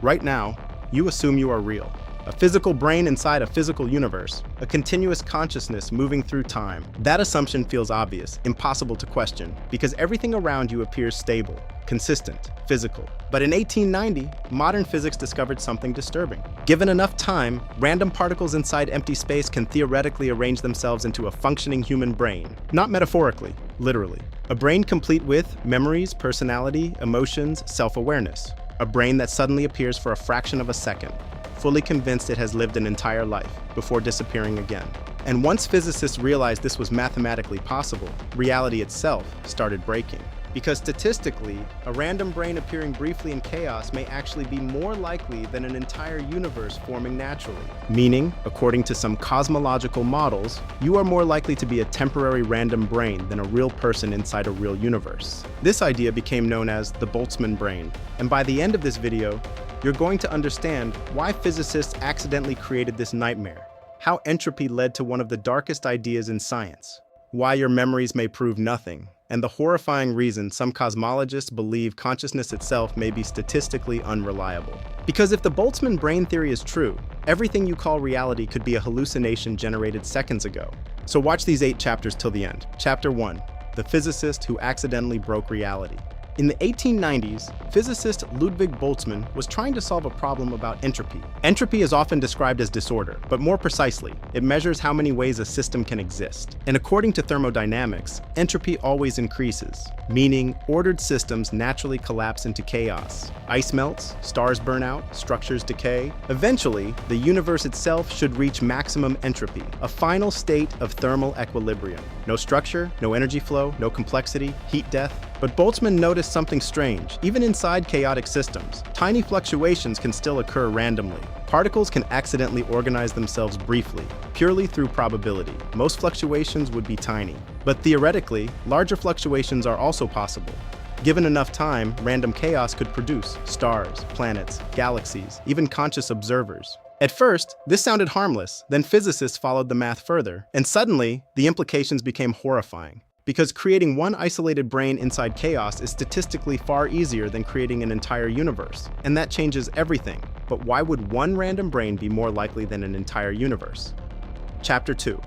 Right now, you assume you are real. A physical brain inside a physical universe, a continuous consciousness moving through time. That assumption feels obvious, impossible to question, because everything around you appears stable, consistent, physical. But in 1890, modern physics discovered something disturbing. Given enough time, random particles inside empty space can theoretically arrange themselves into a functioning human brain. Not metaphorically, literally. A brain complete with memories, personality, emotions, self-awareness. A brain that suddenly appears for a fraction of a second, fully convinced it has lived an entire life, before disappearing again. And once physicists realized this was mathematically possible, reality itself started breaking. Because statistically, a random brain appearing briefly in chaos may actually be more likely than an entire universe forming naturally. Meaning, according to some cosmological models, you are more likely to be a temporary random brain than a real person inside a real universe. This idea became known as the Boltzmann Brain. And by the end of this video, you're going to understand why physicists accidentally created this nightmare, how entropy led to one of the darkest ideas in science, why your memories may prove nothing, and the horrifying reason some cosmologists believe consciousness itself may be statistically unreliable. Because if the Boltzmann brain theory is true, everything you call reality could be a hallucination generated seconds ago. So watch these 8 chapters till the end. Chapter 1, the physicist who accidentally broke reality. In the 1890s, physicist Ludwig Boltzmann was trying to solve a problem about entropy. Entropy is often described as disorder, but more precisely, it measures how many ways a system can exist. And according to thermodynamics, entropy always increases, meaning ordered systems naturally collapse into chaos. Ice melts, stars burn out, structures decay. Eventually, the universe itself should reach maximum entropy, a final state of thermal equilibrium. No structure, no energy flow, no complexity, heat death. But Boltzmann noticed something strange. Even inside chaotic systems, tiny fluctuations can still occur randomly. Particles can accidentally organize themselves briefly, purely through probability. Most fluctuations would be tiny. But theoretically, larger fluctuations are also possible. Given enough time, random chaos could produce stars, planets, galaxies, even conscious observers. At first, this sounded harmless, then physicists followed the math further, and suddenly, the implications became horrifying. Because creating one isolated brain inside chaos is statistically far easier than creating an entire universe. And that changes everything. But why would one random brain be more likely than an entire universe? Chapter 2.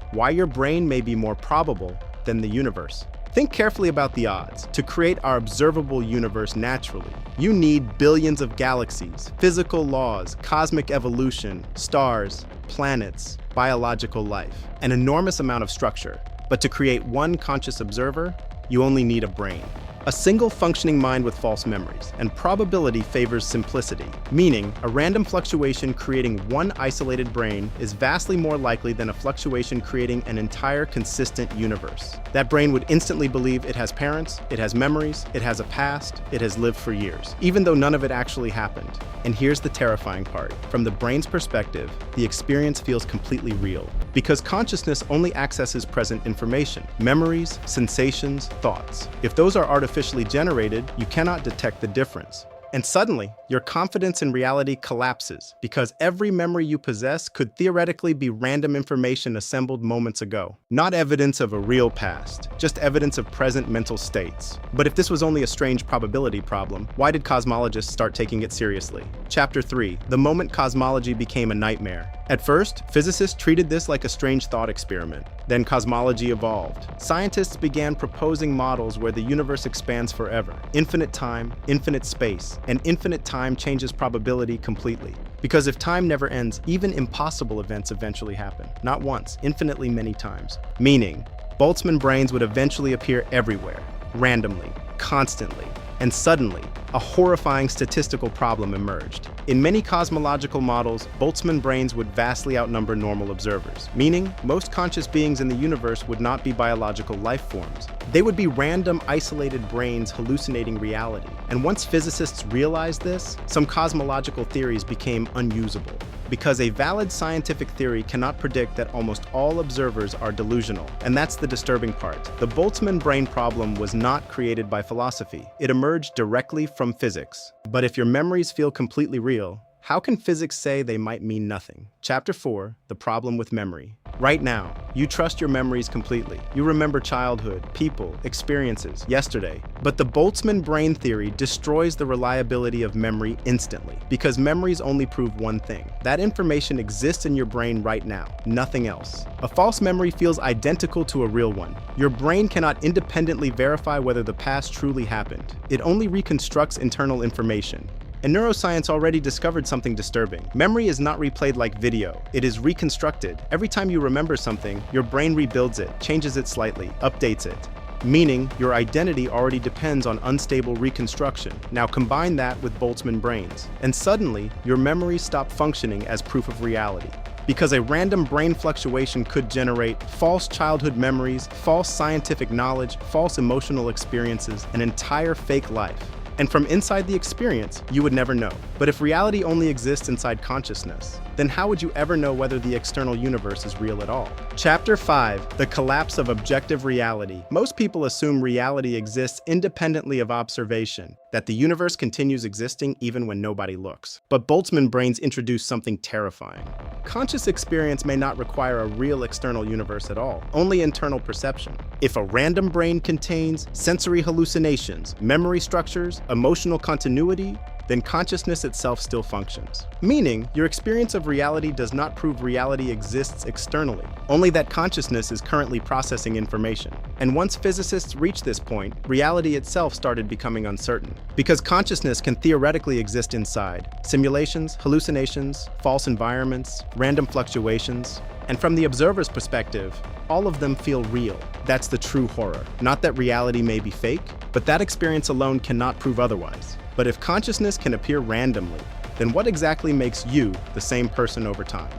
Why your brain may be more probable than the universe. Think carefully about the odds. To create our observable universe naturally, you need billions of galaxies, physical laws, cosmic evolution, stars, planets, biological life, an enormous amount of structure. But to create one conscious observer, you only need a brain. A single functioning mind with false memories, and probability favors simplicity, meaning a random fluctuation creating one isolated brain is vastly more likely than a fluctuation creating an entire consistent universe. That brain would instantly believe it has parents, it has memories, it has a past, it has lived for years, even though none of it actually happened. And here's the terrifying part. From the brain's perspective, the experience feels completely real, because consciousness only accesses present information, memories, sensations, thoughts. If those are artificially generated, you cannot detect the difference. And suddenly, your confidence in reality collapses, because every memory you possess could theoretically be random information assembled moments ago. Not evidence of a real past, just evidence of present mental states. But if this was only a strange probability problem, why did cosmologists start taking it seriously? Chapter 3. The moment cosmology became a nightmare. At first, physicists treated this like a strange thought experiment. Then cosmology evolved. Scientists began proposing models where the universe expands forever. Infinite time, infinite space, and infinite time changes probability completely. Because if time never ends, even impossible events eventually happen. Not once, infinitely many times. Meaning, Boltzmann brains would eventually appear everywhere, randomly, constantly. And suddenly, a horrifying statistical problem emerged. In many cosmological models, Boltzmann brains would vastly outnumber normal observers, meaning most conscious beings in the universe would not be biological life forms. They would be random, isolated brains hallucinating reality. And once physicists realized this, some cosmological theories became unusable. Because a valid scientific theory cannot predict that almost all observers are delusional. And that's the disturbing part. The Boltzmann brain problem was not created by philosophy. It emerged directly from physics. But if your memories feel completely real, How can physics say they might mean nothing? Chapter 4, The Problem with Memory. Right now, you trust your memories completely. You remember childhood, people, experiences, yesterday. But the Boltzmann brain theory destroys the reliability of memory instantly, because memories only prove one thing. That information exists in your brain right now, nothing else. A false memory feels identical to a real one. Your brain cannot independently verify whether the past truly happened. It only reconstructs internal information. And neuroscience already discovered something disturbing. Memory is not replayed like video, it is reconstructed. Every time you remember something, your brain rebuilds it, changes it slightly, updates it. Meaning, your identity already depends on unstable reconstruction. Now combine that with Boltzmann brains, and suddenly, your memories stop functioning as proof of reality. Because a random brain fluctuation could generate false childhood memories, false scientific knowledge, false emotional experiences, an entire fake life. And from inside the experience, you would never know. But if reality only exists inside consciousness, then how would you ever know whether the external universe is real at all? Chapter 5, The Collapse of Objective Reality. Most people assume reality exists independently of observation, that the universe continues existing even when nobody looks. But Boltzmann brains introduce something terrifying. Conscious experience may not require a real external universe at all, only internal perception. If a random brain contains sensory hallucinations, memory structures, emotional continuity, then consciousness itself still functions. Meaning, your experience of reality does not prove reality exists externally, only that consciousness is currently processing information. And once physicists reached this point, reality itself started becoming uncertain. Because consciousness can theoretically exist inside simulations, hallucinations, false environments, random fluctuations. And from the observer's perspective, all of them feel real. That's the true horror. Not that reality may be fake, but that experience alone cannot prove otherwise. But if consciousness can appear randomly, then what exactly makes you the same person over time?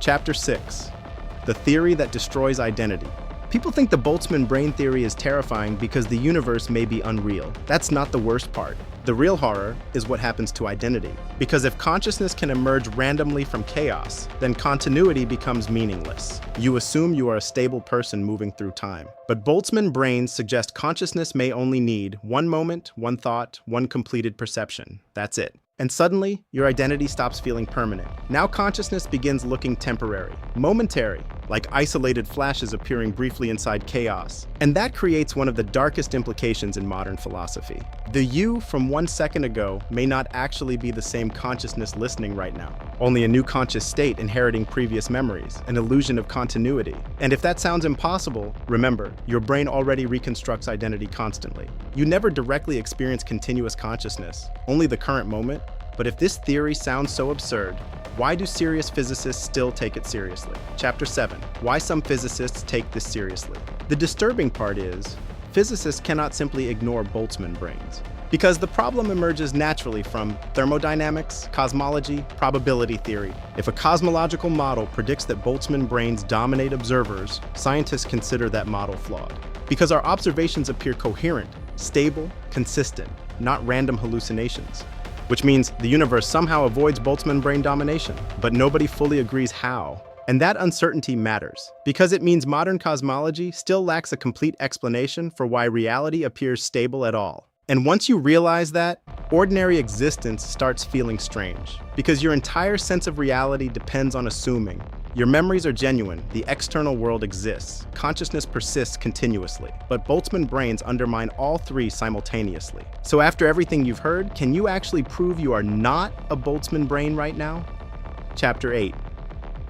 Chapter 6, The Theory That Destroys Identity. People think the Boltzmann brain theory is terrifying because the universe may be unreal. That's not the worst part. The real horror is what happens to identity. Because if consciousness can emerge randomly from chaos, then continuity becomes meaningless. You assume you are a stable person moving through time. But Boltzmann brains suggest consciousness may only need one moment, one thought, one completed perception. That's it. And suddenly, your identity stops feeling permanent. Now consciousness begins looking temporary, momentary, like isolated flashes appearing briefly inside chaos. And that creates one of the darkest implications in modern philosophy. The you from 1 second ago may not actually be the same consciousness listening right now. Only a new conscious state inheriting previous memories, an illusion of continuity. And if that sounds impossible, remember, your brain already reconstructs identity constantly. You never directly experience continuous consciousness, only the current moment. But if this theory sounds so absurd, why do serious physicists still take it seriously? Chapter 7, Why Some Physicists Take This Seriously. The disturbing part is, physicists cannot simply ignore Boltzmann brains. Because the problem emerges naturally from thermodynamics, cosmology, probability theory. If a cosmological model predicts that Boltzmann brains dominate observers, scientists consider that model flawed. Because our observations appear coherent, stable, consistent, not random hallucinations. Which means the universe somehow avoids Boltzmann brain domination, but nobody fully agrees how. And that uncertainty matters, because it means modern cosmology still lacks a complete explanation for why reality appears stable at all. And once you realize that, ordinary existence starts feeling strange, because your entire sense of reality depends on assuming. Your memories are genuine, the external world exists, consciousness persists continuously, but Boltzmann brains undermine all three simultaneously. So after everything you've heard, can you actually prove you are not a Boltzmann brain right now? Chapter 8,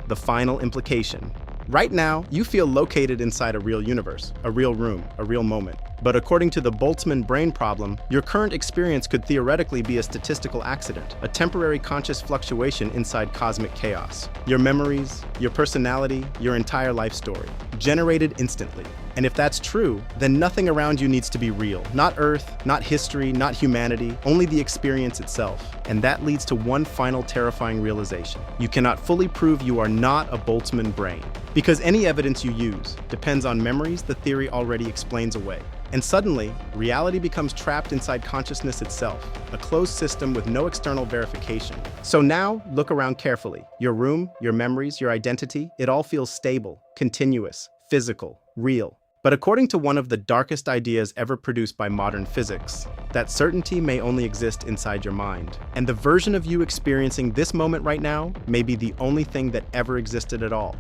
The Final Implication. Right now, you feel located inside a real universe, a real room, a real moment. But according to the Boltzmann brain problem, your current experience could theoretically be a statistical accident, a temporary conscious fluctuation inside cosmic chaos. Your memories, your personality, your entire life story, generated instantly. And if that's true, then nothing around you needs to be real. Not Earth, not history, not humanity, only the experience itself. And that leads to one final terrifying realization. You cannot fully prove you are not a Boltzmann brain. Because any evidence you use depends on memories the theory already explains away. And suddenly, reality becomes trapped inside consciousness itself, a closed system with no external verification. So now, look around carefully. Your room, your memories, your identity, it all feels stable, continuous, physical, real. But according to one of the darkest ideas ever produced by modern physics, that certainty may only exist inside your mind. And the version of you experiencing this moment right now may be the only thing that ever existed at all.